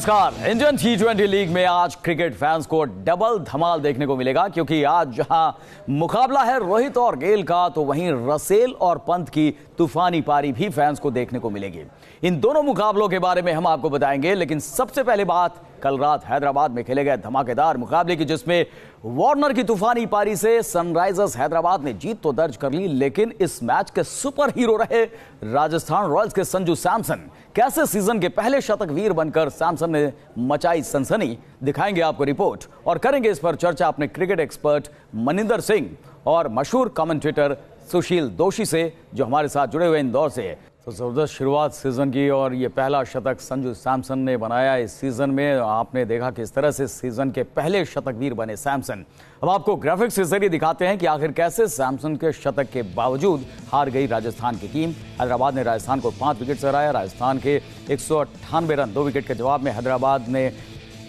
नमस्कार। Indian T20 league में आज क्रिकेट फैंस को डबल धमाल देखने को मिलेगा, क्योंकि आज जहां मुकाबला है रोहित और गेल का, तो वहीं रसेल और पंत की तूफानी पारी भी फैंस को देखने को मिलेगी। इन दोनों मुकाबलों के बारे में हम आपको बताएंगे, लेकिन सबसे पहले बात कल रात हैदराबाद में खेले गए धमाकेदार मुकाबले की, जिसमें वार्नर की तूफानी पारी से सनराइजर्स हैदराबाद ने जीत तो दर्ज कर ली, लेकिन इस मैच के सुपर हीरो रहे राजस्थान रॉयल्स के संजू सैमसन। कैसे सीजन के पहले शतक वीर बनकर सैमसन ने मचाई सनसनी, दिखाएंगे आपको रिपोर्ट और करेंगे इस पर चर्चा अपने क्रिकेट एक्सपर्ट मनिंदर सिंह और मशहूर कमेंटेटर सुशील दोषी से, जो हमारे साथ जुड़े हुए इंदौर से। तो जबरदस्त शुरुआत सीजन की और ये पहला शतक संजू सैमसन ने बनाया इस सीजन में। आपने देखा किस तरह से सीजन के पहले शतक वीर बने सैमसन। अब आपको ग्राफिक्स के जरिए दिखाते हैं कि आखिर कैसे सैमसन के शतक के बावजूद हार गई राजस्थान की टीम। हैदराबाद ने राजस्थान को 5 विकेट से हराया। राजस्थान के 198 रन 2 विकेट के जवाब में हैदराबाद ने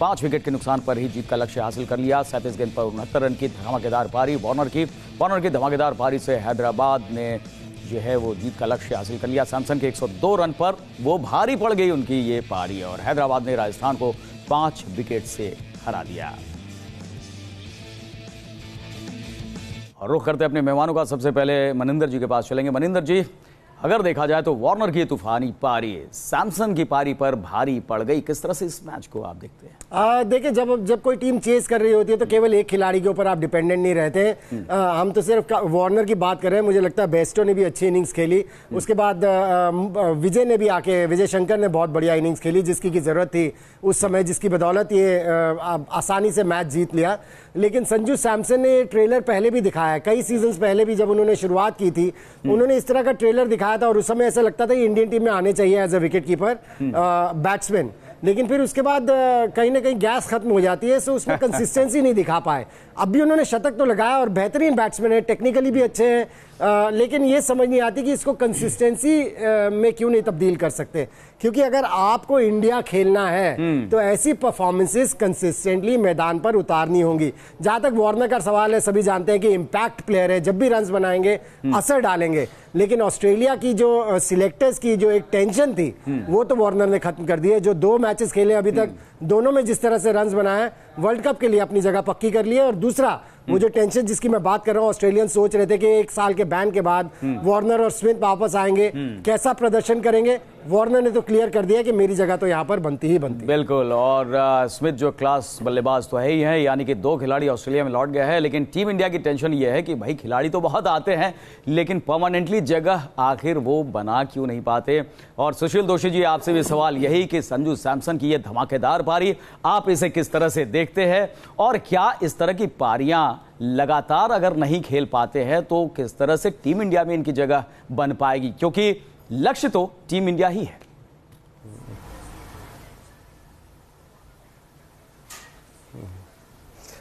5 विकेट के नुकसान पर ही जीत का लक्ष्य हासिल कर लिया। 37 गेंद पर 69 रन की धमाकेदार पारी वार्नर की धमाकेदार पारी से हैदराबाद ने जो है वो जीत का लक्ष्य हासिल कर लिया। सैमसन के 102 रन पर वो भारी पड़ गई उनकी ये पारी और हैदराबाद ने राजस्थान को 5 विकेट से हरा दिया। और रुख करते अपने मेहमानों का, सबसे पहले मनिंदर जी के पास चलेंगे। मनिंदर जी, अगर देखा जाए तो वार्नर की तूफानी पारी सैमसन की पारी पर भारी पड़ गई, किस तरह से इस मैच को आप देखते हैं? देखिए, जब कोई टीम चेस कर रही होती है तो केवल एक खिलाड़ी के ऊपर आप डिपेंडेंट नहीं रहते हैं। हम तो सिर्फ वार्नर की बात कर रहे हैं। मुझे लगता है बेस्टो ने भी अच्छी इनिंग्स खेली। उसके बाद विजय शंकर ने बहुत बढ़िया इनिंग्स खेली, जिसकी की जरूरत थी उस समय, जिसकी बदौलत ये आसानी से मैच जीत लिया। लेकिन संजू सैमसन ने ट्रेलर पहले भी दिखाया, कई सीजन पहले भी जब उन्होंने शुरुआत की थी, उन्होंने इस तरह का ट्रेलर दिखाया था और उस समय ऐसा लगता था कि इंडियन टीम में आने चाहिए as a wicket keeper batsman. लेकिन फिर उसके बाद कहीं ना कहीं गैस खत्म हो जाती है, सो उसमें कंसिस्टेंसी नहीं दिखा पाए। अब भी उन्होंने शतक तो लगाया और बेहतरीन बैट्समैन है, टेक्निकली भी अच्छे हैं, लेकिन ये समझ नहीं आती कि इसको कंसिस्टेंसी में क्यों नहीं तब्दील कर सकते। क्योंकि अगर आपको इंडिया खेलना है तो ऐसी परफॉर्मेंसेस कंसिस्टेंटली मैदान पर उतारनी होंगी। जहां तक वार्नर का सवाल है, सभी जानते हैं कि इंपैक्ट प्लेयर है, जब भी रन्स बनाएंगे असर डालेंगे। लेकिन ऑस्ट्रेलिया की जो सिलेक्टर्स की जो एक टेंशन थी वो तो वार्नर ने खत्म कर दी है। जो 2 मैचेस खेले अभी तक, दोनों में जिस तरह से रन्स बनाए, वर्ल्ड कप के लिए अपनी जगह पक्की कर ली है। और दूसरा, वो जो टेंशन जिसकी मैं बात कर रहा हूँ, ऑस्ट्रेलियन सोच रहे थे कि 1 साल के बैन के बाद वार्नर और स्मिथ वापस आएंगे, कैसा प्रदर्शन करेंगे। वार्नर ने तो क्लियर कर दिया कि मेरी जगह तो यहाँ पर बनती ही बनती। बिल्कुल, और स्मिथ जो क्लास बल्लेबाज तो है ही है, यानी कि 2 खिलाड़ी ऑस्ट्रेलिया में लौट गए हैं। लेकिन टीम इंडिया की टेंशन ये है कि भाई खिलाड़ी तो बहुत आते हैं, लेकिन परमानेंटली जगह आखिर वो बना क्यों नहीं पाते। और सुशील दोषी जी, आपसे भी सवाल यही कि संजू सैमसन की ये धमाकेदार पारी आप इसे किस तरह से देखते हैं, और क्या इस तरह की पारियां लगातार अगर नहीं खेल पाते हैं तो किस तरह से टीम इंडिया में इनकी जगह बन पाएगी, क्योंकि लक्ष्य तो टीम इंडिया ही है।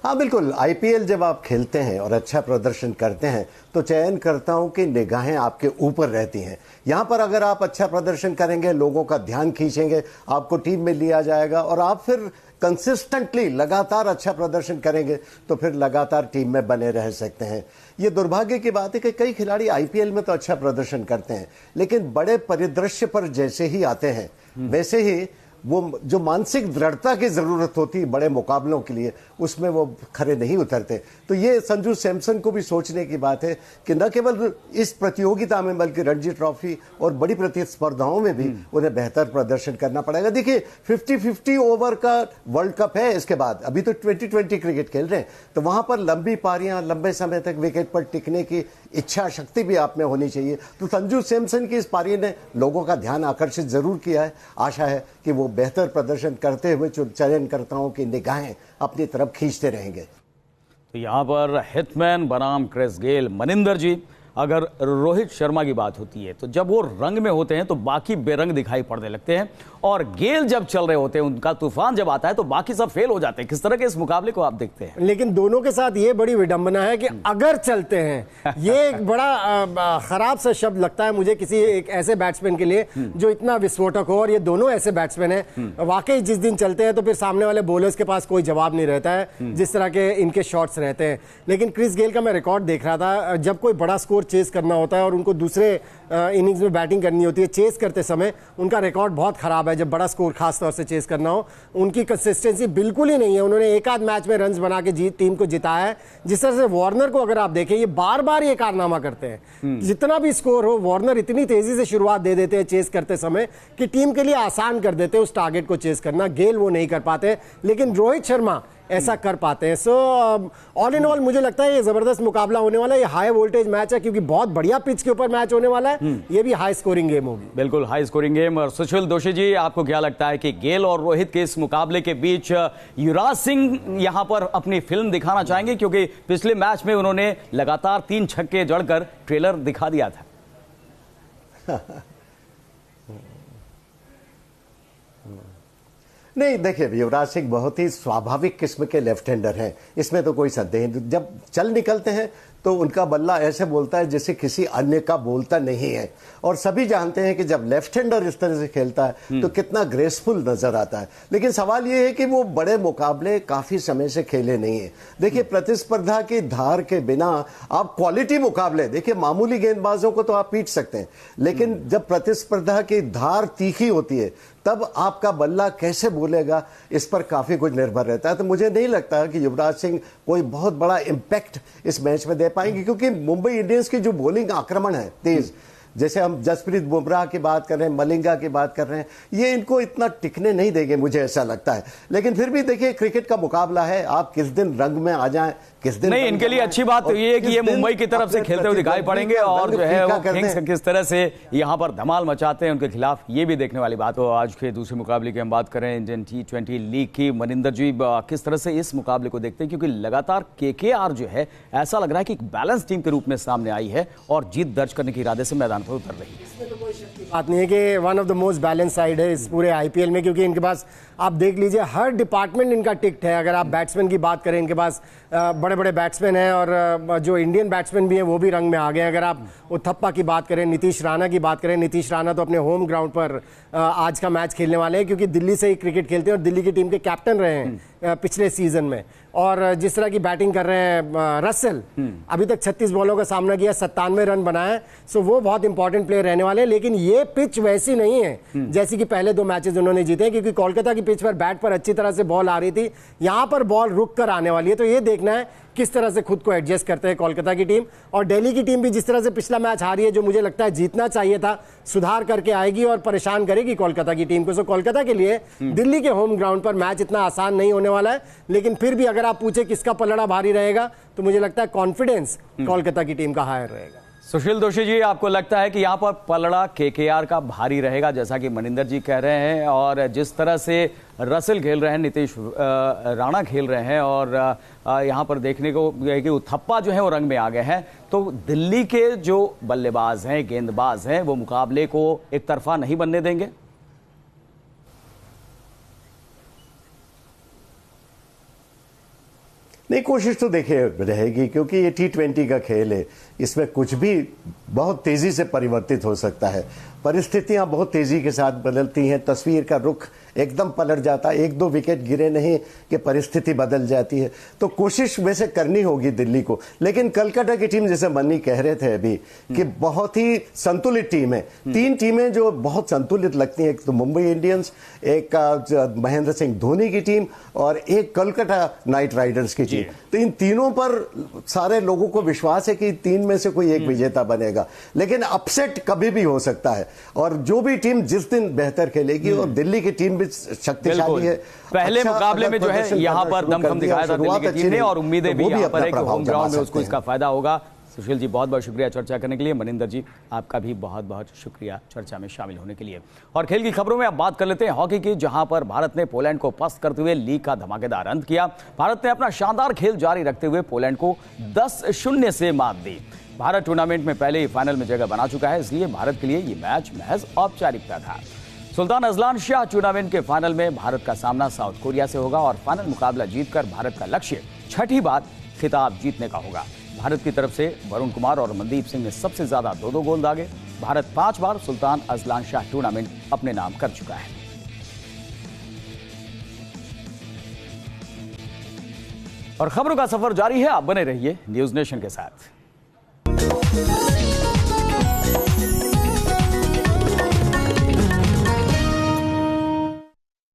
हाँ बिल्कुल, आईपीएल जब आप खेलते हैं और अच्छा प्रदर्शन करते हैं तो चयनकर्ताओं की निगाहें आपके ऊपर रहती हैं। यहाँ पर अगर आप अच्छा प्रदर्शन करेंगे, लोगों का ध्यान खींचेंगे, आपको टीम में लिया जाएगा और आप फिर कंसिस्टेंटली लगातार अच्छा प्रदर्शन करेंगे तो फिर लगातार टीम में बने रह सकते हैं। ये दुर्भाग्य की बात है कि कई खिलाड़ी आईपीएल में तो अच्छा प्रदर्शन करते हैं, लेकिन बड़े परिदृश्य पर जैसे ही आते हैं वैसे ही वो जो मानसिक दृढ़ता की जरूरत होती है बड़े मुकाबलों के लिए, उसमें वो खरे नहीं उतरते। तो ये संजू सैमसन को भी सोचने की बात है कि न केवल इस प्रतियोगिता में बल्कि रणजी ट्रॉफी और बड़ी प्रतिस्पर्धाओं में भी उन्हें बेहतर प्रदर्शन करना पड़ेगा। देखिए, 50-50 ओवर का वर्ल्ड कप है, इसके बाद अभी तो 2020 क्रिकेट खेल रहे हैं, तो वहां पर लंबी पारियां, लंबे समय तक विकेट पर टिकने की इच्छा शक्ति भी आप में होनी चाहिए। तो संजू सैमसन की इस पारी ने लोगों का ध्यान आकर्षित जरूर किया है। आशा है कि वो बेहतर प्रदर्शन करते हुए चयनकर्ताओं की निगाहें अपनी तरफ खींचते रहेंगे। तो यहाँ पर हिटमैन बनाम क्रिस गेल। मनिंदर जी, अगर रोहित शर्मा की बात होती है तो जब वो रंग में होते हैं तो बाकी बेरंग दिखाई पड़ने लगते हैं, और गेल जब चल रहे होते हैं, उनका तूफान जब आता है तो बाकी सब फेल हो जाते हैं। किस तरह के इस मुकाबले को आप देखते हैं? लेकिन दोनों के साथ ये बड़ी विडंबना है कि अगर चलते हैं, ये एक बड़ा खराब सा शब्द लगता है मुझे किसी एक ऐसे बैट्समैन के लिए जो इतना विस्फोटक हो। और ये दोनों ऐसे बैट्समैन हैं, वाकई जिस दिन चलते हैं तो फिर सामने वाले बॉलर्स के पास कोई जवाब नहीं रहता है, जिस तरह के इनके शॉट्स रहते हैं। लेकिन क्रिस गेल का मैं रिकॉर्ड देख रहा था, जब कोई बड़ा स्कोर चेस करना होता है और उनको दूसरे इनिंग्स में बैटिंग करनी होती है, चेस करते समय उनका रिकॉर्ड बहुत खराब है। जब बड़ा स्कोर खास तौर से चेस करना हो, उनकी कंसिस्टेंसी बिल्कुल ही नहीं है। उन्होंने एक आध मैच में रन्स बना के टीम को जिताया है। जिस तरह से वार्नर को अगर आप देखें, ये बार बार ये कारनामा करते हैं, जितना भी स्कोर हो वार्नर इतनी तेजी से शुरुआत दे देते हैं चेस करते समय कि टीम के लिए आसान कर देते हैं उस टारगेट को चेस करना। गेल वो नहीं कर पाते, लेकिन रोहित शर्मा ऐसा कर पाते हैं। सो ऑल इन ऑल मुझे लगता है ये जबरदस्त मुकाबला होने वाला है। ये हाई वोल्टेज मैच है क्योंकि बहुत बढ़िया पिच के ऊपर मैच होने वाला है। ये भी हाई स्कोरिंग गेम होगी, बिल्कुल हाई स्कोरिंग गेम। और सुशील दोषी जी, आपको क्या लगता है कि गेल और रोहित के इस मुकाबले के बीच युवराज सिंह यहां पर अपनी फिल्म दिखाना चाहेंगे? क्योंकि पिछले मैच में उन्होंने लगातार 3 छक्के जड़कर ट्रेलर दिखा दिया था। नहीं, देखिए युवराज सिंह बहुत ही स्वाभाविक किस्म के लेफ्ट हैंडर हैं, इसमें तो कोई संदेह नहीं। जब चल निकलते हैं तो उनका बल्ला ऐसे बोलता है जैसे किसी अन्य का बोलता नहीं है। और सभी जानते हैं कि जब लेफ्ट हैंडर इस तरह से खेलता है तो कितना ग्रेसफुल नजर आता है। लेकिन सवाल यह है कि वो बड़े मुकाबले काफी समय से खेले नहीं है। देखिए, प्रतिस्पर्धा की धार के बिना आप क्वालिटी मुकाबले, देखिए मामूली गेंदबाजों को तो आप पीट सकते हैं, लेकिन जब प्रतिस्पर्धा की धार तीखी होती है तब आपका बल्ला कैसे बोलेगा, इस पर काफी कुछ निर्भर रहता है। तो मुझे नहीं लगता कि युवराज सिंह कोई बहुत बड़ा इंपैक्ट इस मैच में दे पाएंगे, क्योंकि मुंबई इंडियंस की जो बॉलिंग आक्रमण है तेज, जैसे हम जसप्रीत बुमराह की बात कर रहे हैं, मलिंगा की बात कर रहे हैं, ये इनको इतना टिकने नहीं देंगे, मुझे ऐसा लगता है। लेकिन फिर भी देखिए, क्रिकेट का मुकाबला है, आप किस दिन रंग में आ जाएं, किस दिन नहीं। इनके लिए अच्छी बात तो ये है कि ये मुंबई की तरफ से खेलते हुए दिखाई पड़ेंगे और जो है वो किंग्स किस तरह से यहां पर धमाल मचाते हैं उनके खिलाफ, ये भी देखने वाली बात हो। आज के दूसरे मुकाबले की हम बात करें इंडियन T20 लीग की। मनिंदर जी, किस तरह से इस मुकाबले को देखते हैं? क्योंकि लगातार KKR जो है ऐसा लग रहा है कि एक बैलेंस टीम के रूप में सामने आई है और जीत दर्ज करने के इरादे से मैदान पर उतर रही है। इसमें तो कोई शक की बात नहीं है कि one of the most balance side है इस पूरे IPL में, क्योंकि इनके पास आप देख लीजिए हर डिपार्टमेंट इनका टिक्ड है। अगर आप बैट्समैन की बात करें, इनके पास बड़े बड़े बैट्समैन हैं और जो इंडियन बैट्समैन भी हैं वो भी रंग में आ गए। अगर आप उथप्पा की बात करें, नीतीश राणा की बात करें, नीतीश राणा तो अपने होम ग्राउंड पर आज का मैच खेलने वाले हैं, क्योंकि दिल्ली से ही क्रिकेट खेलते हैं और दिल्ली की टीम के कैप्टन रहे हैं पिछले सीजन में। और जिस तरह की बैटिंग कर रहे हैं रसेल, अभी तक 36 बॉलों का सामना किया, 97 रन बनाए। सो वो बहुत इंपॉर्टेंट प्लेयर रहने वाले हैं। लेकिन ये पिच वैसी नहीं है जैसी कि पहले 2 मैचेस उन्होंने जीते हैं, क्योंकि कोलकाता की पिच पर बैट पर अच्छी तरह से बॉल आ रही थी, यहां पर बॉल रुक कर आने वाली है। तो ये देखना है किस तरह से खुद को एडजस्ट करते हैं कोलकाता की टीम। और दिल्ली की टीम भी जिस तरह से पिछला मैच हारी है, जो मुझे लगता है जीतना चाहिए था, सुधार करके आएगी और परेशान करेगी कोलकाता की टीम को। सो कोलकाता के लिए दिल्ली के होम ग्राउंड पर मैच इतना आसान नहीं होने वाला है। लेकिन फिर भी अगर आप पूछे किसका पलड़ा भारी रहेगा, तो मुझे लगता है कॉन्फिडेंस कोलकाता की टीम का हायर रहेगा। सुशील दोषी जी, आपको लगता है कि यहां पर पलड़ा KKR का भारी रहेगा, जैसा कि मनिंदर जी कह रहे हैं, और जिस तरह से रसेल खेल रहे हैं, नीतीश राणा खेल रहे हैं, और यहां पर देखने को कि उथप्पा जो है वो रंग में आ गए हैं, तो दिल्ली के जो बल्लेबाज हैं, गेंदबाज हैं, वो मुकाबले को एक तरफा नहीं बनने देंगे? नहीं, कोशिश तो देखिए रहेगी, क्योंकि ये T20 का खेल है, इसमें कुछ भी बहुत तेजी से परिवर्तित हो सकता है। परिस्थितियां बहुत तेजी के साथ बदलती हैं, तस्वीर का रुख एकदम पलट जाता है, 1-2 विकेट गिरे नहीं कि परिस्थिति बदल जाती है। तो कोशिश वैसे करनी होगी दिल्ली को। लेकिन कलकत्ता की टीम, जैसे मन्नी कह रहे थे अभी, कि बहुत ही संतुलित टीम है। 3 टीमें जो बहुत संतुलित लगती हैं, एक तो मुंबई इंडियंस, एक महेंद्र सिंह धोनी की टीम, और एक कलकत्ता नाइट राइडर्स की टीम। तो इन तीनों पर सारे लोगों को विश्वास है कि 3 में से कोई एक विजेता बनेगा। लेकिन अपसेट कभी भी हो सकता है, और जो भी टीम जिस दिन बेहतर खेलेगी, और दिल्ली की टीम भी शक्तिशाली है। पहले मुकाबले में जो है यहां पर दमखम दिखाया था दिल्ली की टीम ने, और उम्मीदें भी यहां पर है कि होम ग्राउंड में उसको इसका फायदा होगा। सुशील जी, बहुत बहुत शुक्रिया चर्चा करने के लिए। मनिंदर जी, आपका भी बहुत बहुत शुक्रिया चर्चा में शामिल होने के लिए। और खेल की खबरों में अब बात कर लेते हैं हॉकी की, जहां पर भारत ने पोलैंड को पस्त करते हुए लीग का धमाकेदार अंत किया। भारत ने अपना शानदार खेल जारी रखते हुए पोलैंड को 10-0 से मात दी। भारत टूर्नामेंट में पहले ही फाइनल में जगह बना चुका है, इसलिए भारत के लिए ये मैच महज औपचारिकता था। सुल्तान अजलान शाह टूर्नामेंट के फाइनल में भारत का सामना साउथ कोरिया से होगा, और फाइनल मुकाबला जीतकर भारत का लक्ष्य 6ठी बार खिताब जीतने का होगा। भारत की तरफ से वरुण कुमार और मनदीप सिंह ने सबसे ज्यादा 2-2 गोल दागे। भारत 5 बार सुल्तान अजलान शाह टूर्नामेंट अपने नाम कर चुका है। और खबरों का सफर जारी है, आप बने रहिए न्यूज नेशन के साथ।